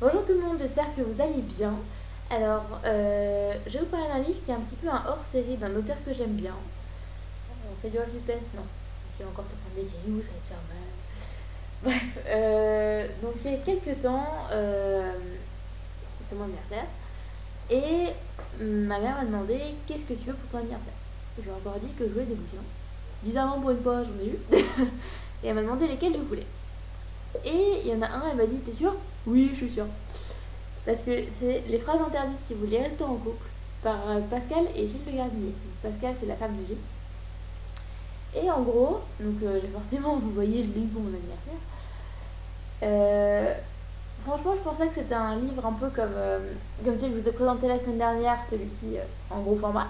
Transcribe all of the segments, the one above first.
Bonjour tout le monde, j'espère que vous allez bien. Alors, je vais vous parler d'un livre qui est un petit peu un hors-série d'un auteur que j'aime bien. On fait du suspense, non. Tu vas encore te prendre des cailloux, ça va te faire mal. Bref, donc il y a quelques temps, c'est mon anniversaire, et ma mère m'a demandé qu'est-ce que tu veux pour ton anniversaire. Je lui ai encore dit que je voulais des bouquins. Bizarrement, pour une fois, j'en ai eu. Et elle m'a demandé lesquels je voulais. Et il y en a un, elle m'a dit, t'es sûre? Oui, je suis sûre. Parce que c'est les phrases interdites si vous voulez rester en couple par Pascal et Gilles Le Gardinier. Pascal, c'est la femme de Gilles. Et en gros, donc j'ai forcément, vous voyez, je l'ai eu pour mon anniversaire. Euh, Franchement, je pensais que c'était un livre un peu comme celui que je vous ai présenté la semaine dernière, celui-ci en gros format.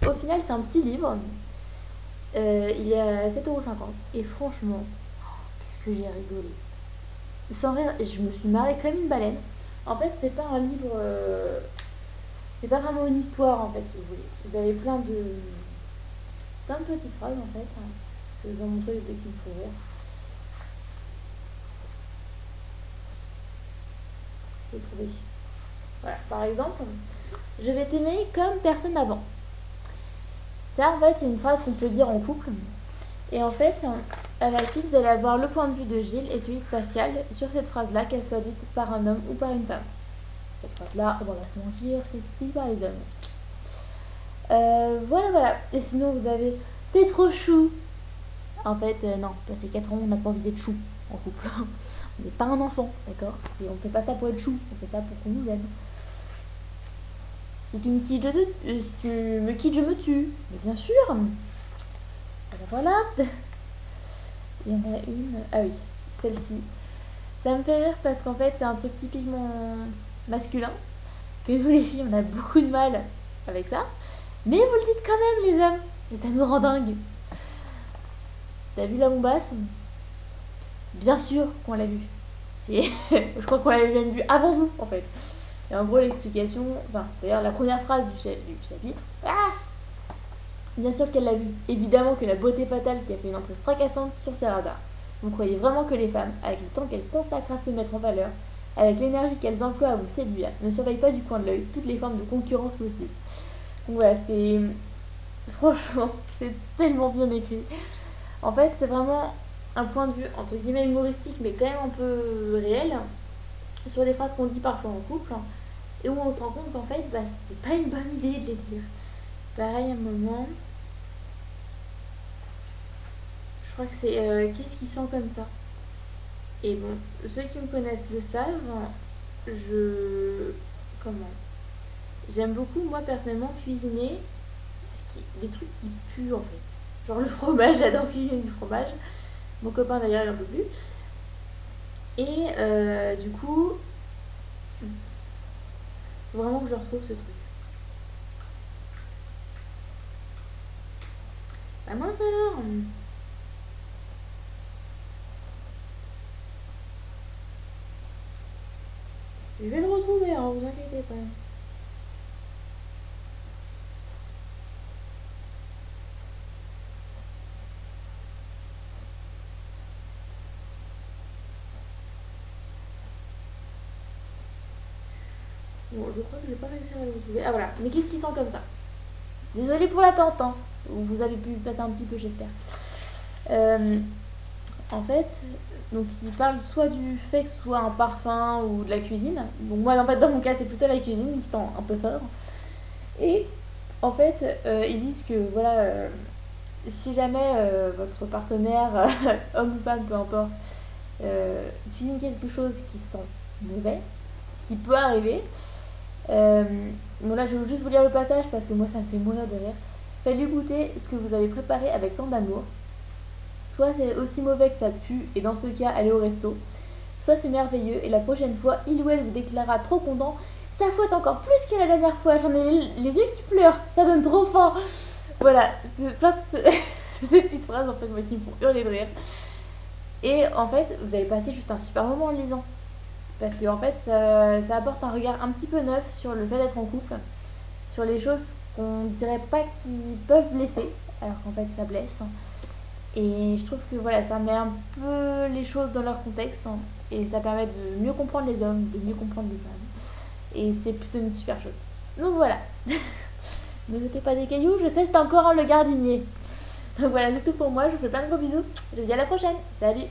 Au final, c'est un petit livre. Il est à 7,50 €. Et franchement, qu'est-ce que j'ai rigolé. Sans rire, je me suis marrée comme une baleine. En fait, c'est pas un livre. C'est pas vraiment une histoire en fait, si vous voulez. Vous avez plein de petites phrases en fait. Je vais vous en montrer dès qu'il me faut rire. Je vais trouver. Voilà, par exemple, je vais t'aimer comme personne avant. Ça, en fait, c'est une phrase qu'on peut dire en couple. Et en fait, à la suite, vous allez avoir le point de vue de Gilles et celui de Pascal sur cette phrase-là, qu'elle soit dite par un homme ou par une femme. Cette phrase-là, on va pas se mentir, c'est dit par les hommes. Voilà. Et sinon, vous avez t'es trop chou. En fait, non, passé 4 ans, on n'a pas envie d'être chou en couple. On n'est pas un enfant, d'accord? On fait pas ça pour être chou, on fait ça pour qu'on nous aime. Si tu me quittes, si tu me quittes, je me tue. Mais bien sûr. Voilà. Il y en a une. Ah oui, celle-ci. Ça me fait rire parce qu'en fait, c'est un truc typiquement masculin. Que nous, les filles, on a beaucoup de mal avec ça. Mais vous le dites quand même, les hommes. Et ça nous rend dingue. T'as vu la bombasse? Bien sûr qu'on l'a vu. Je crois qu'on l'avait même vu avant vous, en fait. Et en gros, l'explication. Enfin, d'ailleurs, la première phrase du chapitre. Ah, bien sûr qu'elle l'a vu. Évidemment que la beauté fatale qui a fait une entrée fracassante sur ses radars. Vous croyez vraiment que les femmes, avec le temps qu'elles consacrent à se mettre en valeur, avec l'énergie qu'elles emploient à vous séduire, ne surveillent pas du coin de l'œil toutes les formes de concurrence possibles. Donc voilà, c'est. Franchement, c'est tellement bien écrit. En fait, c'est vraiment un point de vue entre guillemets humoristique, mais quand même un peu réel, sur des phrases qu'on dit parfois en couple, et où on se rend compte qu'en fait, bah, c'est pas une bonne idée de les dire. Pareil, à un moment, je crois que c'est qu'est-ce qui sent comme ça. Et bon, ceux qui me connaissent le savent, je. Comment? J'aime beaucoup, moi personnellement, cuisiner des trucs qui puent en fait. Genre le fromage, j'adore cuisiner du fromage. Mon copain d'ailleurs, il en peut plus. Et du coup, faut vraiment que je retrouve ce truc. Bah mince alors. Je vais le retrouver, hein, vous inquiétez pas. Bon, je crois que je vais pas réussir à le retrouver. Ah voilà, mais qu'est-ce qui sent comme ça? Désolée pour l'attente, hein. Vous avez pu passer un petit peu, j'espère. Euh, En fait, donc il parle soit du fait que ce soit un parfum ou de la cuisine. Donc moi, en fait, dans mon cas, c'est plutôt la cuisine, qui sent un peu fort. Et en fait, ils disent que voilà, si jamais votre partenaire, homme ou femme, peu importe, cuisine quelque chose qui sent mauvais, ce qui peut arriver. Euh, bon là, je vais juste vous lire le passage parce que moi, ça me fait mourir de rire. Faites-lui goûter ce que vous avez préparé avec tant d'amour. Soit c'est aussi mauvais que ça pue, et dans ce cas, allez au resto. Soit c'est merveilleux, et la prochaine fois, il ou elle vous déclarera trop content. Ça fouette encore plus que la dernière fois, j'en ai les yeux qui pleurent, ça donne trop faim. Voilà, c'est plein de ces petites phrases en fait, moi, qui me font hurler de rire. Et en fait, vous allez passer juste un super moment en le lisant. Parce que en fait, ça apporte un regard un petit peu neuf sur le fait d'être en couple, sur les choses qu'on dirait pas qui peuvent blesser, alors qu'en fait ça blesse. Et je trouve que voilà, ça met un peu les choses dans leur contexte, hein. Et ça permet de mieux comprendre les hommes, de mieux comprendre les femmes. Et c'est plutôt une super chose. Donc voilà. Ne jetez pas des cailloux, je sais c'est encore le gardinier. Donc voilà, c'est tout pour moi, je vous fais plein de gros bisous. Je vous dis à la prochaine. Salut!